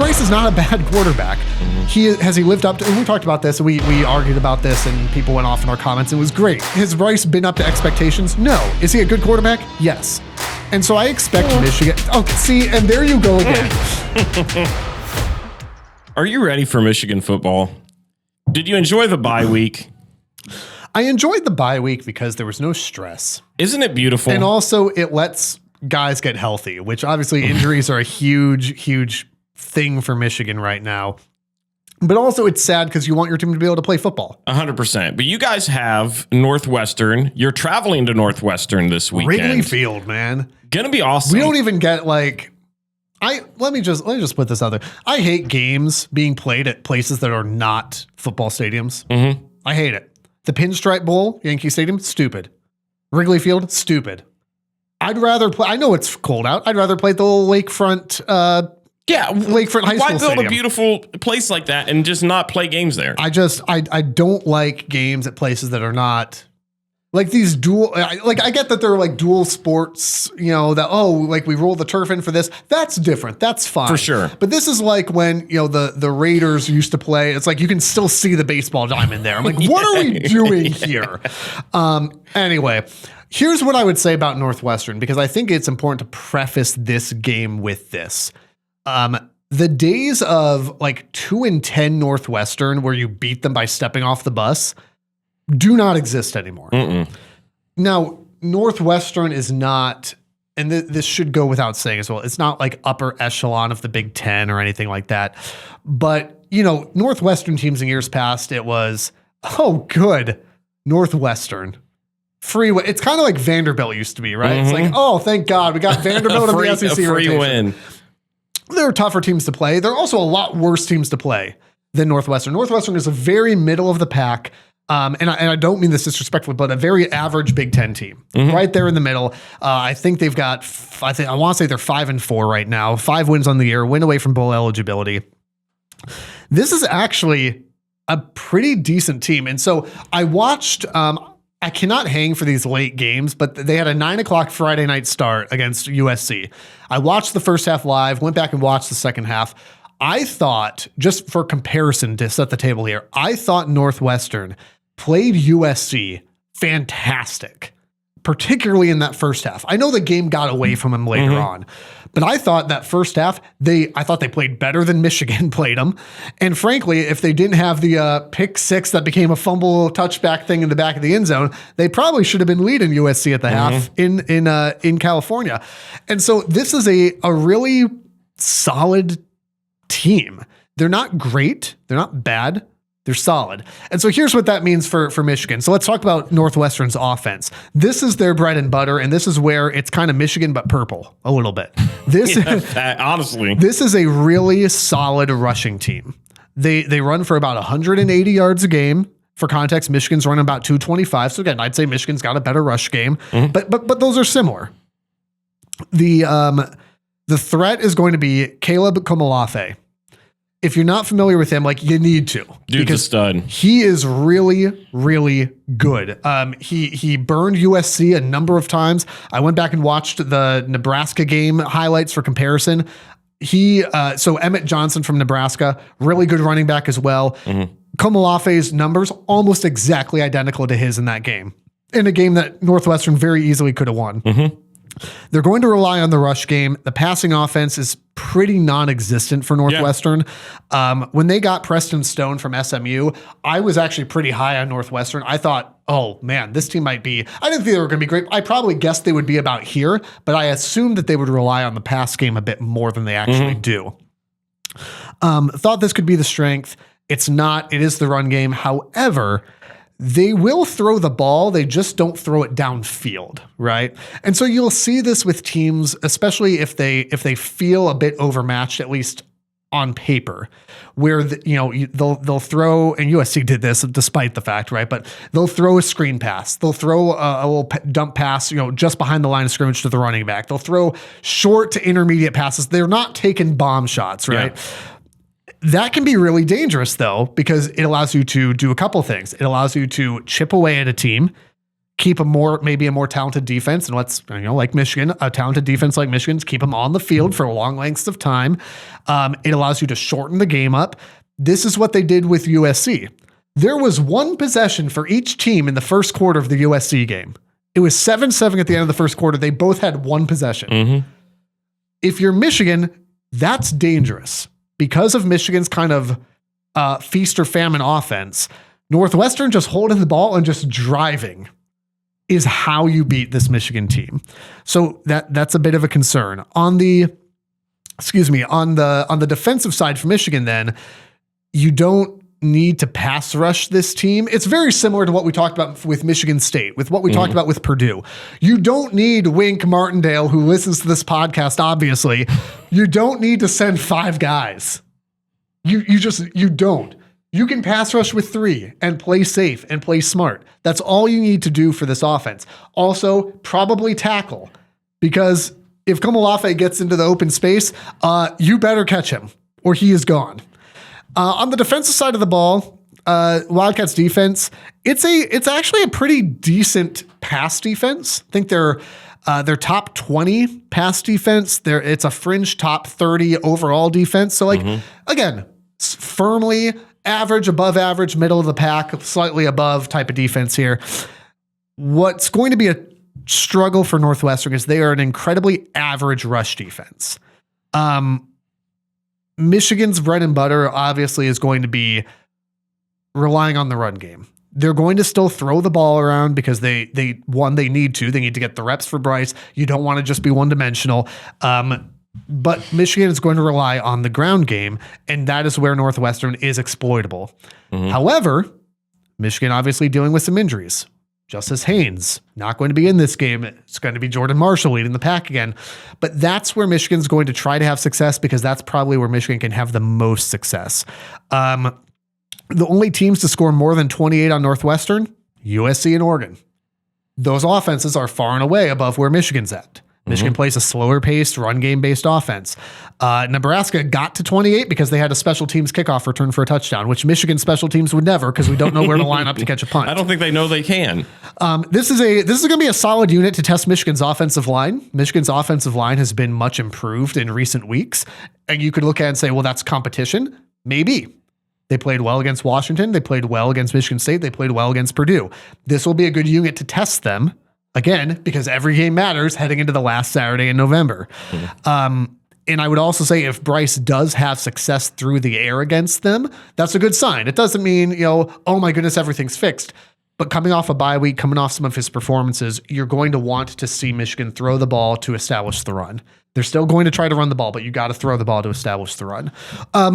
Bryce is not a bad quarterback. Has he lived up to, and we talked about this, and we argued about this, and people went off in our comments. It was great. Has Bryce been up to expectations? No. Is he a good quarterback? Yes. And so I expect Michigan. Oh, see, and there you go again. Are you ready for Michigan football? Did you enjoy the bye week? I enjoyed the bye week because there was no stress. Isn't it beautiful? And also it lets guys get healthy, which obviously injuries are a huge, huge thing for Michigan right now. But also it's sad because you want your team to be able to play football. 100%. But you guys have Northwestern. You're traveling to Northwestern this weekend. Wrigley Field, man. Gonna be awesome. We don't even get like... let me just put this out there. I hate games being played at places that are not football stadiums. Mm-hmm. I hate it. The Pinstripe Bowl, Yankee Stadium, stupid. Wrigley Field, stupid. I'd rather play. I know it's cold out. I'd rather play at the little lakefront. Lakefront High School Why build stadium. a beautiful place like that and just not play games there? I don't like games at places that are not. Like these dual, like I get that they're like dual sports, you know, that, like we roll the turf in for this. That's different. That's fine. For sure. But this is like when, you know, the Raiders used to play. It's like you can still see the baseball diamond there. I'm like, what are we doing here? Anyway, here's what I would say about Northwestern, because I think it's important to preface this game with this. The days of like 2-10 Northwestern where you beat them by stepping off the bus do not exist anymore. Mm-mm. Now, Northwestern is not, and this should go without saying as well, it's not like upper echelon of the Big Ten or anything like that. But, you know, Northwestern teams in years past, it was, good, Northwestern. Freeway. It's kind of like Vanderbilt used to be, right? Mm-hmm. It's like, thank God, we got Vanderbilt in the SEC a free rotation. win. There are tougher teams to play. There are also a lot worse teams to play than Northwestern. Northwestern is a very middle of the pack. And I don't mean this disrespectfully, but a very average Big Ten team, right there in the middle. I think they've got, I want to say they're 5-4 right now, 5 wins on the year, win away from bowl eligibility. This is actually a pretty decent team. And so I watched, I cannot hang for these late games, but they had a 9:00 Friday night start against USC. I watched the first half live, went back and watched the second half. I thought, just for comparison to set the table here, I thought Northwestern played USC fantastic, particularly in that first half. I know the game got away from them later on, but I thought that first half, I thought they played better than Michigan played them. And frankly, if they didn't have the pick six that became a fumble touchback thing in the back of the end zone, they probably should have been leading USC at the half in California. And so this is a really solid team. They're not great. They're not bad. They're solid. And so here's what that means for Michigan. So let's talk about Northwestern's offense. This is their bread and butter, and this is where it's kind of Michigan but purple a little bit. This honestly, this is a really solid rushing team. They run for about 180 yards a game. For context, Michigan's running about 225. So again, I'd say Michigan's got a better rush game, but those are similar. The threat is going to be Caleb Komolafe. If you're not familiar with him, like you need to. Dude's a stud. He is really, really good. He burned USC a number of times. I went back and watched the Nebraska game highlights for comparison. So Emmett Johnson from Nebraska, really good running back as well. Komolafe's numbers almost exactly identical to his in that game. In a game that Northwestern very easily could have won. They're going to rely on the rush game. The passing offense is pretty non-existent for Northwestern. When they got Preston Stone from SMU, I was actually pretty high on Northwestern. I thought, oh man, this team might be, I didn't think they were going to be great. I probably guessed they would be about here, but I assumed that they would rely on the pass game a bit more than they actually do. Thought this could be the strength. It's not. It is the run game. However, they will throw the ball. They just don't throw it downfield, right? And so you'll see this with teams, especially if they feel a bit overmatched, at least on paper, where they'll throw, and USC did this despite the fact, right? But they'll throw a screen pass. They'll throw a little dump pass, just behind the line of scrimmage to the running back. They'll throw short to intermediate passes. They're not taking bomb shots, right? Yeah. That can be really dangerous, though, because it allows you to do a couple things. It allows you to chip away at a team, keep maybe a more talented defense, and like Michigan, a talented defense like Michigan's, keep them on the field for long lengths of time. It allows you to shorten the game up. This is what they did with USC. There was one possession for each team in the first quarter of the USC game. It was 7-7 at the end of the first quarter. They both had one possession. Mm-hmm. If you're Michigan, that's dangerous because of Michigan's kind of feast or famine offense. Northwestern just holding the ball and just driving is how you beat this Michigan team. So that's a bit of a concern. On the defensive side for Michigan, then, you don't need to pass rush this team. It's very similar to what we talked about with Michigan State, with what we talked about with Purdue. You don't need Wink Martindale, who listens to this podcast, obviously. You don't need to send 5 guys. You don't. You can pass rush with 3 and play safe and play smart. That's all you need to do for this offense. Also, probably tackle, because if Komolafe gets into the open space, you better catch him or he is gone. On the defensive side of the ball, Wildcats defense, it's actually a pretty decent pass defense. I think they're top 20 pass defense. It's a fringe top 30 overall defense. So again, firmly average, above average, middle of the pack, slightly above type of defense here. What's going to be a struggle for Northwestern is they are an incredibly average rush defense. Michigan's bread and butter obviously is going to be relying on the run game. They're going to still throw the ball around because they need to get the reps for Bryce. You don't want to just be one-dimensional. But Michigan is going to rely on the ground game, and that is where Northwestern is exploitable. Mm-hmm. However, Michigan obviously dealing with some injuries. Justice Haynes, not going to be in this game. It's going to be Jordan Marshall leading the pack again. But that's where Michigan's going to try to have success, because that's probably where Michigan can have the most success. The only teams to score more than 28 on Northwestern, USC and Oregon. Those offenses are far and away above where Michigan's at. Michigan plays a slower paced run game based offense. Nebraska got to 28 because they had a special teams kickoff return for a touchdown, which Michigan special teams would never, because we don't know where to line up to catch a punt. I don't think they know they can. This is going to be a solid unit to test Michigan's offensive line. Michigan's offensive line has been much improved in recent weeks. And you could look at it and say, well, that's competition. Maybe. They played well against Washington. They played well against Michigan State. They played well against Purdue. This will be a good unit to test them. Again, because every game matters heading into the last Saturday in November. And I would also say if Bryce does have success through the air against them, that's a good sign. It doesn't mean, oh my goodness, everything's fixed. But coming off a bye week, coming off some of his performances, you're going to want to see Michigan throw the ball to establish the run. They're still going to try to run the ball, but you got to throw the ball to establish the run.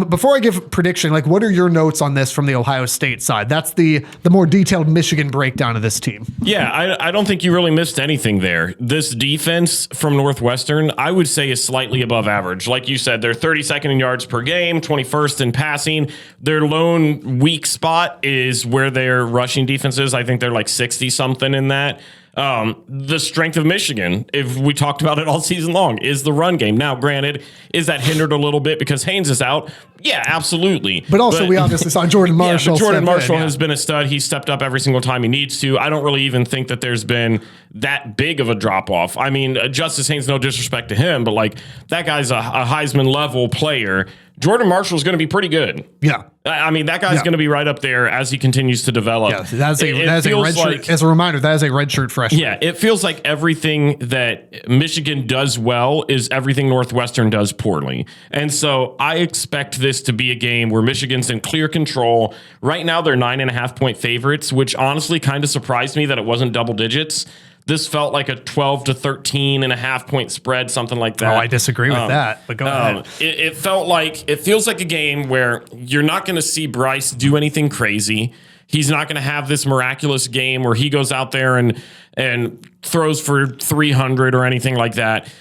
Before I give a prediction, what are your notes on this from the Ohio State side? That's the more detailed Michigan breakdown of this team. Yeah, I don't think you really missed anything there. This defense from Northwestern, I would say, is slightly above average. Like you said, they're 32nd in yards per game, 21st in passing. Their lone weak spot is where their rushing defense is. I think they're like 60-something in that. The strength of Michigan, if we talked about it all season long, is the run game. Now, granted, is that hindered a little bit because Haynes is out? Yeah, absolutely. But also, we obviously saw Jordan Marshall. Jordan Marshall has been a stud. He's stepped up every single time he needs to. I don't really even think that there's been that big of a drop off. I mean, Justice Haynes, no disrespect to him, but that guy's a Heisman level player. Jordan Marshall is going to be pretty good. Yeah. I mean, that guy's going to be right up there as he continues to develop. Yeah, that is a red shirt. As a reminder, that is a red shirt freshman. Yeah, it feels like everything that Michigan does well is everything Northwestern does poorly. And so I expect this to be a game where Michigan's in clear control. Right now, they're 9.5-point favorites, which honestly kind of surprised me that it wasn't double digits. This felt like a 12 to 13.5 point spread, something like that. Oh, I disagree with that, but go ahead. It feels like a game where you're not going to see Bryce do anything crazy. He's not going to have this miraculous game where he goes out there and throws for 300 or anything like that.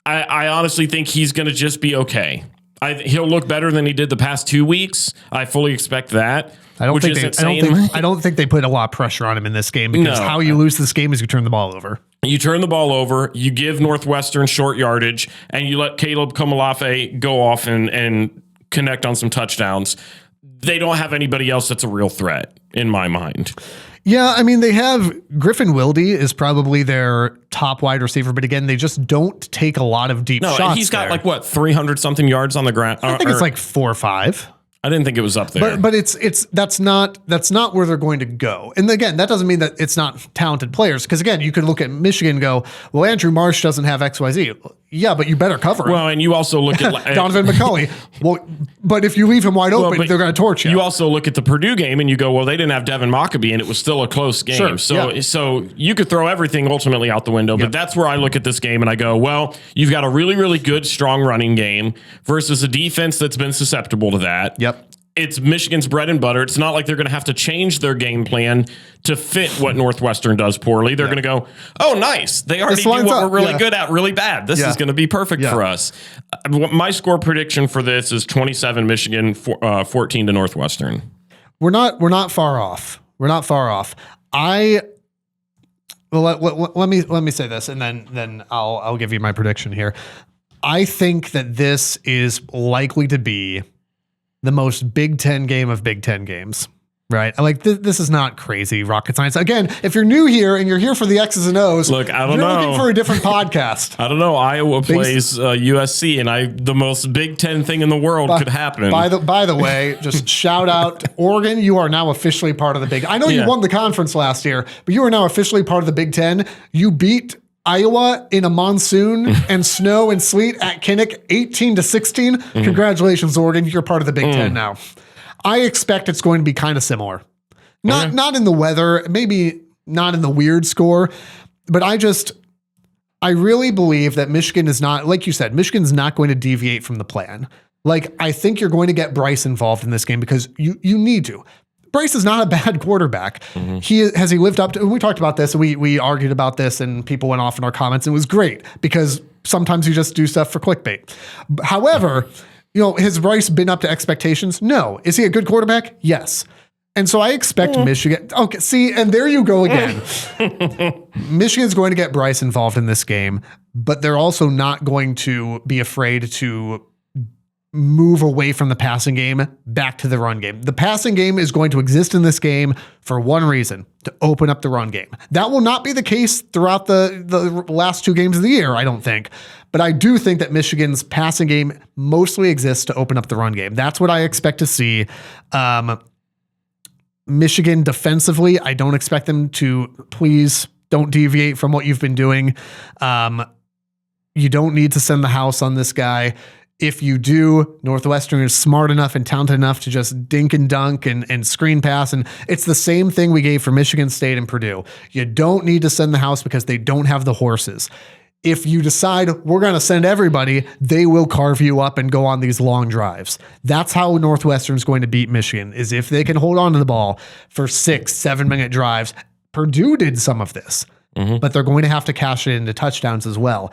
I honestly think he's going to just be okay. He'll look better than he did the past 2 weeks. I fully expect that. I don't think they put a lot of pressure on him in this game, because how you lose this game is you turn the ball over. You turn the ball over, you give Northwestern short yardage, and you let Caleb Komolafe go off and connect on some touchdowns. They don't have anybody else that's a real threat, in my mind. Yeah, I mean, they have Griffin Wilde is probably their top wide receiver, but again, they just don't take a lot of deep shots. And he's got there. like what 300 something yards on the ground. I think it's like 4 or 5. I didn't think it was up there. But that's not where they're going to go. And again, that doesn't mean that it's not talented players. Because again, you could look at Michigan and go, well, Andrew Marsh doesn't have XYZ. Yeah, but you better cover him. Well, and you also look at Donovan McCulley. Well, but if you leave him wide open, they're going to torch you. You also look at the Purdue game and you go, well, they didn't have Devin Mockabee and it was still a close game. Sure, So you could throw everything ultimately out the window. But that's where I look at this game and I go, well, you've got a really, really good, strong running game versus a defense that's been susceptible to that. Yep. It's Michigan's bread and butter. It's not like they're going to have to change their game plan to fit what Northwestern does poorly. They're going to go, oh, nice. They already do what we're really good at really bad. This is going to be perfect for us. My score prediction for this is 27 Michigan, 14 to Northwestern. We're not far off. We're not far off. Let me say this, and then I'll give you my prediction here. I think that this is likely to be the most Big Ten game of Big Ten games, right? Like this is not crazy rocket science. Again, if you're new here and you're here for the X's and O's, look, I don't you're know. looking for a different podcast. I don't know. Iowa plays USC, and the most Big Ten thing in the world could happen. By the way, just shout out Oregon. You are now officially part of the Big. I know you won the conference last year, but you are now officially part of the Big Ten. You beat Iowa in a monsoon and snow and sleet at Kinnick, 18-16. Congratulations, Oregon. You're part of the Big Ten now. I expect it's going to be kind of similar. Not in the weather, maybe not in the weird score, but I really believe that Michigan is not, like you said, Michigan's not going to deviate from the plan. Like, I think you're going to get Bryce involved in this game because you need to. Bryce is not a bad quarterback. Has he lived up to, we talked about this, and we argued about this, and people went off in our comments, and it was great because sometimes you just do stuff for clickbait. However, has Bryce been up to expectations? No. Is he a good quarterback? Yes. And so I expect Michigan. Okay, see, and there you go again. Michigan's going to get Bryce involved in this game, but they're also not going to be afraid to move away from the passing game back to the run game. The passing game is going to exist in this game for one reason: to open up the run game. That will not be the case throughout the last 2 games of the year, I don't think. But I do think that Michigan's passing game mostly exists to open up the run game. That's what I expect to see. Michigan defensively, I don't expect them to, please don't deviate from what you've been doing. You don't need to send the house on this guy. If you do, Northwestern is smart enough and talented enough to just dink and dunk and screen pass. And it's the same thing we gave for Michigan State and Purdue. You don't need to send the house because they don't have the horses. If you decide we're going to send everybody, they will carve you up and go on these long drives. That's how Northwestern's going to beat Michigan, is if they can hold on to the ball for 6-7 minute drives. Purdue did some of this, but they're going to have to cash it into touchdowns as well.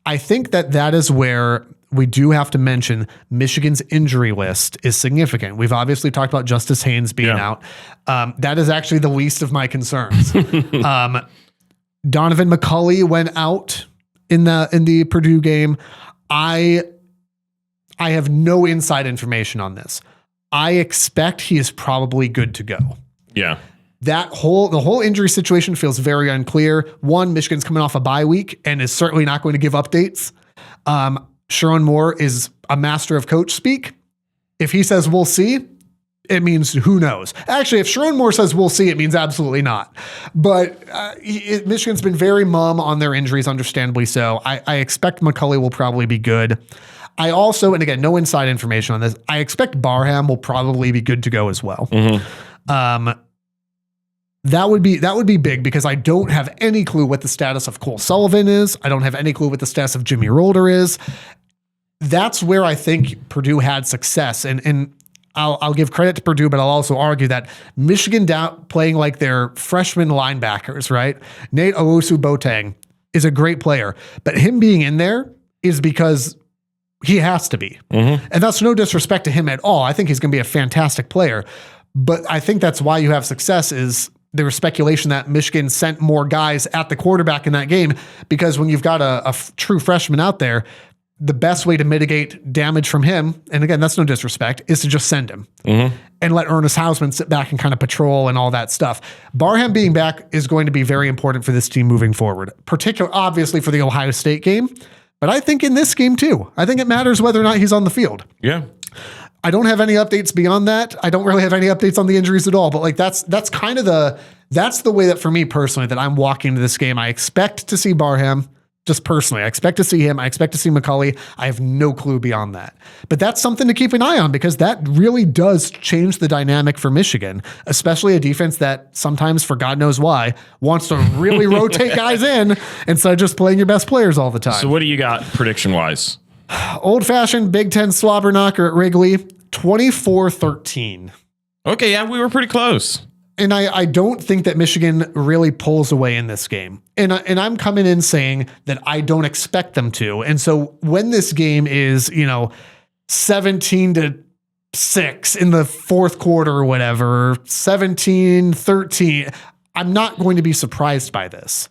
I think that is where we do have to mention Michigan's injury list is significant. We've obviously talked about Justice Haynes being out. That is actually the least of my concerns. Donovan McCulley went out in the Purdue game. I have no inside information on this. I expect he is probably good to go. Yeah. The whole injury situation feels very unclear. One, Michigan's coming off a bye week and is certainly not going to give updates. Sharon Moore is a master of coach speak. If he says we'll see, it means who knows. Actually, if Sharon Moore says we'll see, it means absolutely not. But Michigan's been very mum on their injuries, understandably so. I expect McCulley will probably be good. I also, and again, no inside information on this, I expect Barham will probably be good to go as well. That would be big because I don't have any clue what the status of Cole Sullivan is. I don't have any clue what the status of Jimmy Rolder is. That's where I think Purdue had success. And I'll give credit to Purdue, but I'll also argue that Michigan playing like their freshman linebackers, right? Nate Owusu-Boateng is a great player, but him being in there is because he has to be. And that's no disrespect to him at all. I think he's going to be a fantastic player. But I think that's why you have success is there was speculation that Michigan sent more guys at the quarterback in that game because when you've got a true freshman out there, the best way to mitigate damage from him, and again, that's no disrespect, is to just send him. and let Ernest Hausman sit back and kind of patrol and all that stuff. Barham being back is going to be very important for this team moving forward, particularly obviously for the Ohio State game, but I think in this game too. I think it matters whether or not he's on the field. Yeah. I don't have any updates beyond that. I don't really have any updates on the injuries at all, but like that's kind of that's the way that for me personally that I'm walking into this game. I expect to see Barham. Just personally, I expect to see him. I expect to see McCulley. I have no clue beyond that. But that's something to keep an eye on because that really does change the dynamic for Michigan, especially a defense that sometimes, for God knows why, wants to really rotate guys in instead of just playing your best players all the time. So what do you got prediction-wise? Old-fashioned Big Ten slobber knocker at Wrigley, 24-13. Okay, yeah, we were pretty close. And I don't think that Michigan really pulls away in this game. And I'm coming in saying that I don't expect them to. And so when this game is, 17-6 in the fourth quarter or whatever, 17-13, I'm not going to be surprised by this.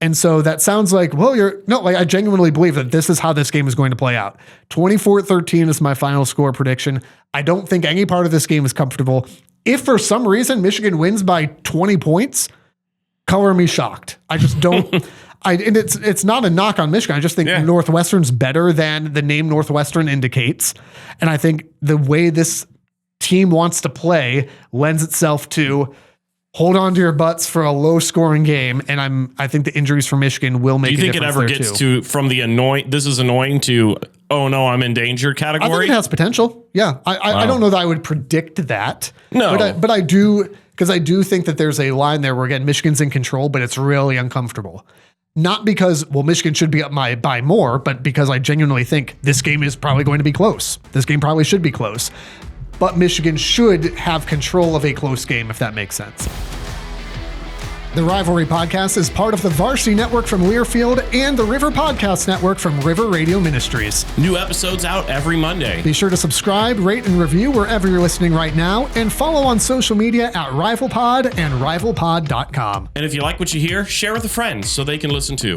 And so that sounds like, I genuinely believe that this is how this game is going to play out. 24-13 is my final score prediction. I don't think any part of this game is comfortable. If for some reason Michigan wins by 20 points, color me shocked. I just don't. And it's not a knock on Michigan. I just think Northwestern's better than the name Northwestern indicates. And I think the way this team wants to play lends itself to hold on to your butts for a low scoring game. And I think the injuries for Michigan will make a difference. Do you think it ever gets to from the this is annoying to, oh no, I'm in danger category? I think it has potential. Yeah. I don't know that I would predict that. No. But I do, because I do think that there's a line there where, again, Michigan's in control, but it's really uncomfortable. Not because, Michigan should be up by more, but because I genuinely think this game is probably going to be close. This game probably should be close. But Michigan should have control of a close game, if that makes sense. The Rivalry Podcast is part of the Varsity Network from Learfield and the River Podcast Network from River Radio Ministries. New episodes out every Monday. Be sure to subscribe, rate, and review wherever you're listening right now, and follow on social media at RivalPod and RivalPod.com. And if you like what you hear, share with a friend so they can listen too.